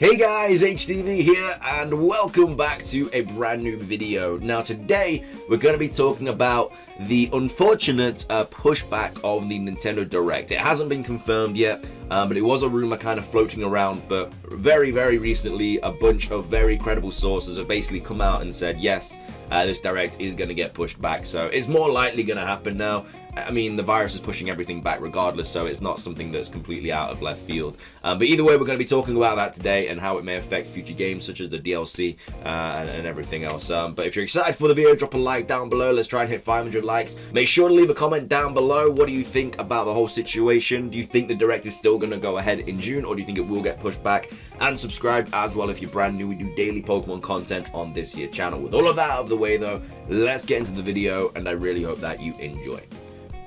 Hey guys, HDvee here, and welcome back to a brand new video. Now today, we're going to be talking about the unfortunate pushback of the Nintendo Direct. It hasn't been confirmed yet, but it was a rumor kind of floating around, but very recently, a bunch of very credible sources have basically come out and said, yes, this Direct is going to get pushed back, so it's more likely going to happen now. I mean, the virus is pushing everything back regardless, so it's not something that's completely out of left field. But either way, we're going to be talking about that today and how it may affect future games such as the DLC and everything else. But if you're excited for the video, drop a like down below. Let's try and hit 500 likes. Make sure to leave a comment down below. What do you think about the whole situation? Do you think the Direct is still going to go ahead in June, or do you think it will get pushed back? And subscribe as well if you're brand new. We do daily Pokemon content on this here channel. With all of that out of the way though, let's get into the video, and I really hope that you enjoy.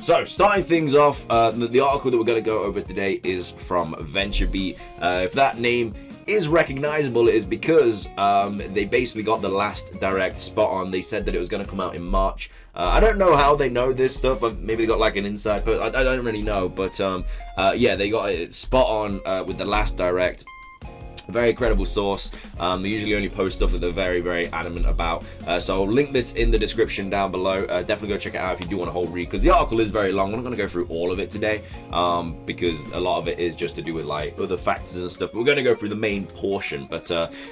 So, starting things off, the article that we're going to go over today is from HDvee. If that name is recognizable, it is because they basically got the last Direct spot on. They said that it was going to come out in March. I don't know how they know this stuff. Maybe they got like an inside, but I don't really know. But yeah, they got it spot on with the last Direct. Very credible source. They usually only post stuff that they're very adamant about. So I'll link this in the description down below. Definitely go check it out if you do want a whole read, because the article is very long. I'm not going to go through all of it today, because a lot of it is just to do with like other factors and stuff. But we're going to go through the main portion. But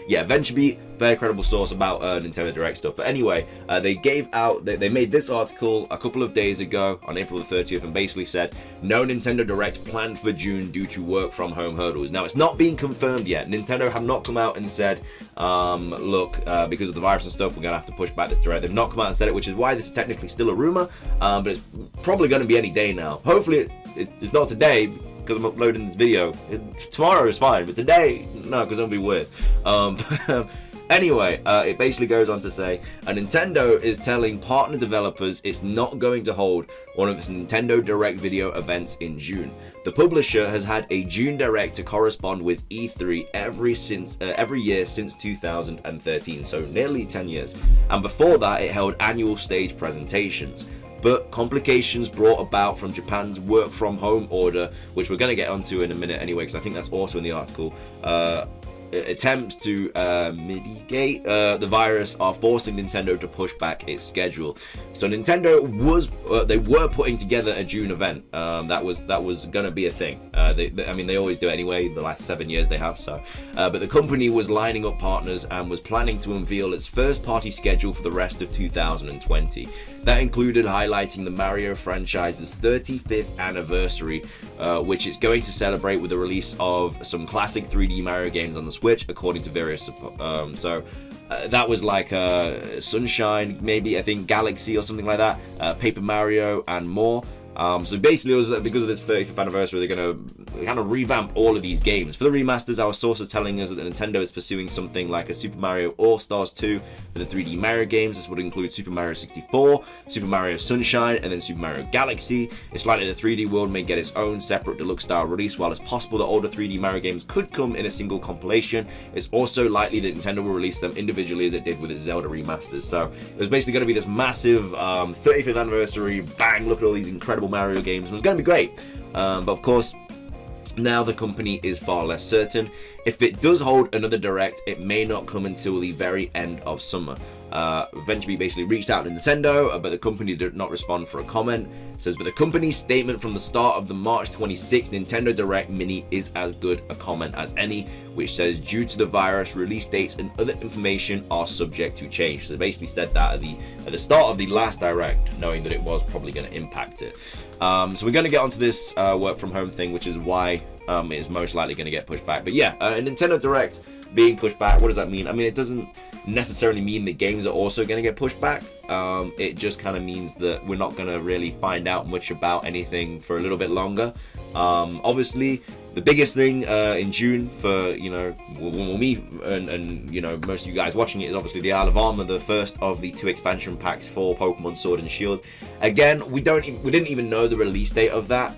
yeah, HDvee, very credible source about Nintendo Direct stuff. But anyway, they made this article a couple of days ago on April the 30th and basically said no Nintendo Direct planned for June due to work from home hurdles. Now it's not being confirmed yet. Nintendo have not come out and said, look, because of the virus and stuff, we're gonna have to push back this Direct. They've not come out and said it, which is why this is technically still a rumor, but it's probably going to be any day now. Hopefully it's not today, because I'm uploading this video. Tomorrow is fine, but today, no, because it'll be weird. Anyway, it basically goes on to say, Nintendo is telling partner developers it's not going to hold one of its Nintendo Direct video events in June. The publisher has had a June Direct to correspond with E3 every year since 2013, so nearly 10 years. And before that, it held annual stage presentations. But complications brought about from Japan's work from home order, which we're going to get onto in a minute anyway, because I think that's also in the article, attempts to mitigate the virus are forcing Nintendo to push back its schedule. So Nintendo they were putting together a June event that was gonna be a thing. I mean, they always do it anyway. The last 7 years they have. So, but the company was lining up partners and was planning to unveil its first-party schedule for the rest of 2020. That included highlighting the Mario franchise's 35th anniversary, which it's going to celebrate with the release of some classic 3D Mario games on the Switch, according to various that was like Sunshine, maybe, I think Galaxy or something like that, Paper Mario and more. So basically it was because of this 35th anniversary, they're going to kind of revamp all of these games. For the remasters, our source is telling us that Nintendo is pursuing something like a Super Mario All-Stars 2 for the 3D Mario games. This would include Super Mario 64, Super Mario Sunshine, and then Super Mario Galaxy. It's likely the 3D world may get its own separate deluxe style release, while it's possible that older 3D Mario games could come in a single compilation. It's also likely that Nintendo will release them individually as it did with its Zelda remasters. So it was basically going to be this massive 35th anniversary, bang, look at all these incredible Mario games. It was going to be great, but of course now the company is far less certain. If it does hold another Direct, it may not come until the very end of summer. HDvee basically reached out to Nintendo, but the company did not respond for a comment. It says, but the company's statement from the start of the March 26th Nintendo Direct Mini is as good a comment as any, which says due to the virus, release dates and other information are subject to change. So they basically said that at the start of the last Direct, knowing that it was probably going to impact it. So we're going to get onto this work from home thing, which is why it is most likely going to get pushed back. But yeah, a Nintendo Direct being pushed back, what does that mean? I mean, it doesn't necessarily mean that games are also going to get pushed back. It just kind of means that we're not going to really find out much about anything for a little bit longer. Obviously, the biggest thing in June for, you know, me and you know, most of you guys watching it is obviously the Isle of Armor, the first of the 2 expansion packs for Pokemon Sword and Shield. Again, we didn't even know the release date of that.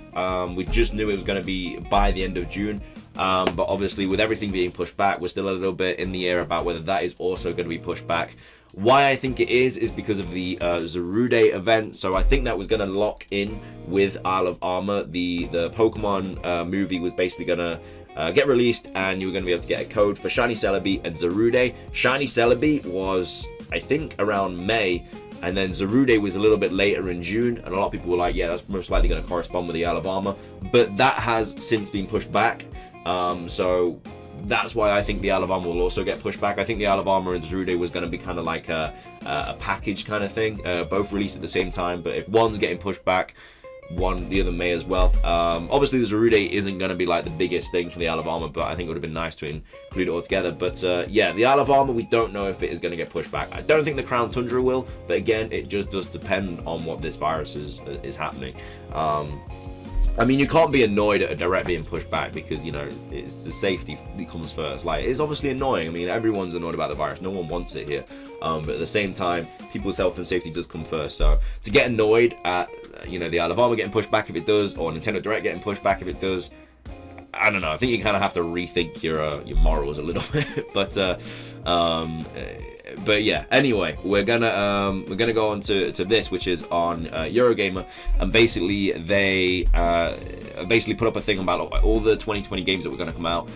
We just knew it was going to be by the end of June. But obviously with everything being pushed back, we're still a little bit in the air about whether that is also going to be pushed back. Why I think it is because of the Zerude event. So I think that was going to lock in with Isle of Armor. The Pokemon movie was basically going to get released, and you were going to be able to get a code for Shiny Celebi and Zarude. Shiny Celebi was, I think, around May, and then Zarude was a little bit later in June, and a lot of people were like, yeah, that's most likely going to correspond with the Isle of Armor, but that has since been pushed back, so that's why I think the Isle of Armor will also get pushed back. I think the Isle of Armor and Zarude was going to be kind of like a package kind of thing, both released at the same time, but if one's getting pushed back, the other may as well. Obviously, the Zarude isn't going to be like the biggest thing for the Isle of Armor, but I think it would have been nice to include it all together. But yeah, the Isle of Armor, we don't know if it is going to get pushed back. I don't think the Crown Tundra will, but again, it just does depend on what this virus is happening. I mean, you can't be annoyed at a direct being pushed back because, you know, it's the safety that comes first. Like, it's obviously annoying. I mean, everyone's annoyed about the virus. No one wants it here. But at the same time, people's health and safety does come first. So to get annoyed at, you know, the Isle of Armor getting pushed back if it does, or Nintendo Direct getting pushed back if it does, I don't know. I think you kind of have to rethink your morals a little bit. But yeah. Anyway, we're gonna go on to this, which is on Eurogamer, and basically they basically put up a thing about all the 2020 games that were gonna come out.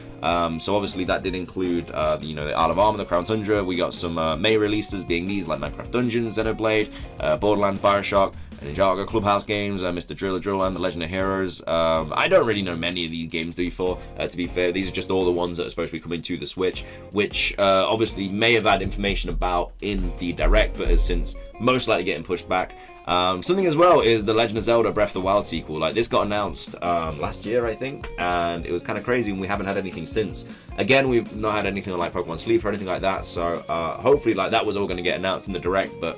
So obviously that did include you know, the Isle of Armor, the Crown Tundra. We got some May releases being these like Minecraft Dungeons, Xenoblade, Borderlands, Bioshock, Ninjago Clubhouse games, Mr. Drill and The Legend of Heroes. I don't really know many of these games to be fair. These are just all the ones that are supposed to be coming to the Switch, which obviously may have had information about in the Direct, but has since most likely getting pushed back. Something as well is the Legend of Zelda Breath of the Wild sequel. Like, this got announced last year, I think, and it was kind of crazy, and we haven't had anything since. Again, we've not had anything on like Pokemon Sleep or anything like that, so hopefully like that was all going to get announced in the Direct, but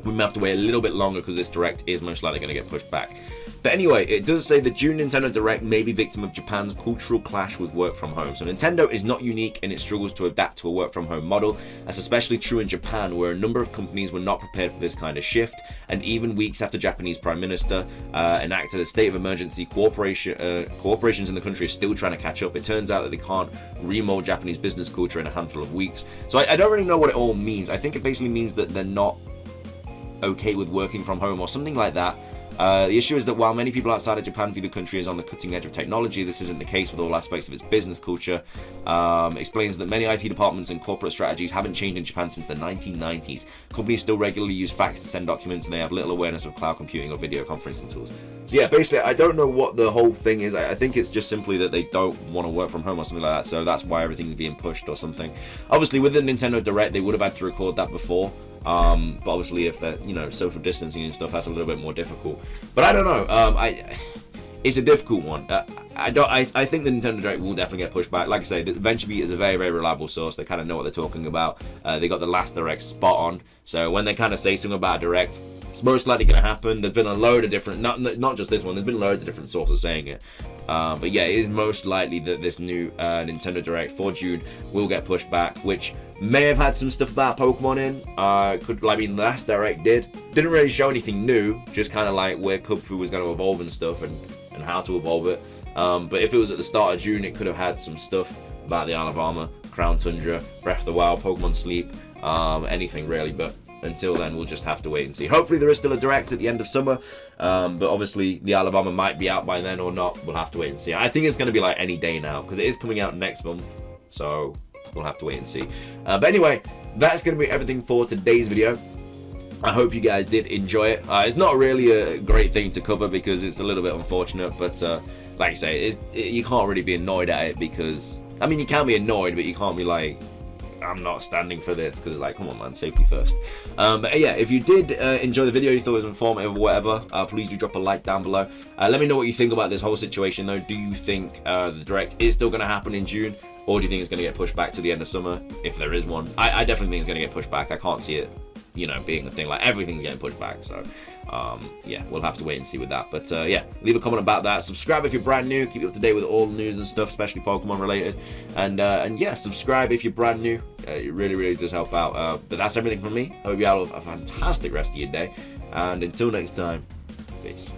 we may have to wait a little bit longer because this Direct is most likely going to get pushed back. But anyway, it does say the June Nintendo Direct may be victim of Japan's cultural clash with work from home. So Nintendo is not unique in its struggles to adapt to a work from home model. That's especially true in Japan, where a number of companies were not prepared for this kind of shift. And even weeks after Japanese Prime Minister enacted a state of emergency, corporations in the country are still trying to catch up. It turns out that they can't remold Japanese business culture in a handful of weeks. So I don't really know what it all means. I think it basically means that they're not okay with working from home or something like that. The issue is that while many people outside of Japan view the country as on the cutting edge of technology, this isn't the case with all aspects of its business culture. Explains that many IT departments and corporate strategies haven't changed in Japan since the 1990s. Companies still regularly use fax to send documents, and they have little awareness of cloud computing or video conferencing tools. So yeah, basically, I don't know what the whole thing is. I think it's just simply that they don't want to work from home or something like that, so that's why everything's being pushed or something. Obviously, with the Nintendo Direct, they would have had to record that before. But obviously, if they're, you know, social distancing and stuff, that's a little bit more difficult. But I don't know. It's a difficult one. I think the Nintendo Direct will definitely get pushed back. Like I say, the VentureBeat is a very, very reliable source. They kind of know what they're talking about. They got the last Direct spot on. So when they kind of say something about a Direct, it's most likely going to happen. There's been a load of different, not just this one, there's been loads of different sources saying it. But yeah, it is most likely that this new Nintendo Direct for June will get pushed back, which may have had some stuff about Pokemon in. The last Direct didn't really show anything new, just kind of like where Kubfu was going to evolve and stuff, and how to evolve it. But if it was at the start of June, it could have had some stuff about the Isle of Armor, Crown Tundra, Breath of the Wild, Pokemon Sleep, anything really. But until then, we'll just have to wait and see. Hopefully there is still a Direct at the end of summer, but obviously the Isle of Armor might be out by then or not. We'll have to wait and see. I think it's going to be like any day now, because it is coming out next month, so we'll have to wait and see. But anyway, that's going to be everything for today's video. I hope you guys did enjoy it. It's not really a great thing to cover because it's a little bit unfortunate, but like I say, you can't really be annoyed at it, because, I mean, you can be annoyed, but you can't be like, I'm not standing for this, because it's like, come on man, safety first. But yeah, if you did enjoy the video, you thought it was informative or whatever, please do drop a like down below. Let me know what you think about this whole situation though. Do you think the Direct is still going to happen in June, or do you think it's going to get pushed back to the end of summer, if there is one? I definitely think it's going to get pushed back. I can't see it, you know, being a thing. Like, everything's getting pushed back, so yeah, we'll have to wait and see with that. But yeah, leave a comment about that. Subscribe if you're brand new, keep you up to date with all the news and stuff, especially Pokemon related. And yeah, subscribe if you're brand new. It really does help out. But that's everything from me. I hope you have a fantastic rest of your day, and until next time, peace.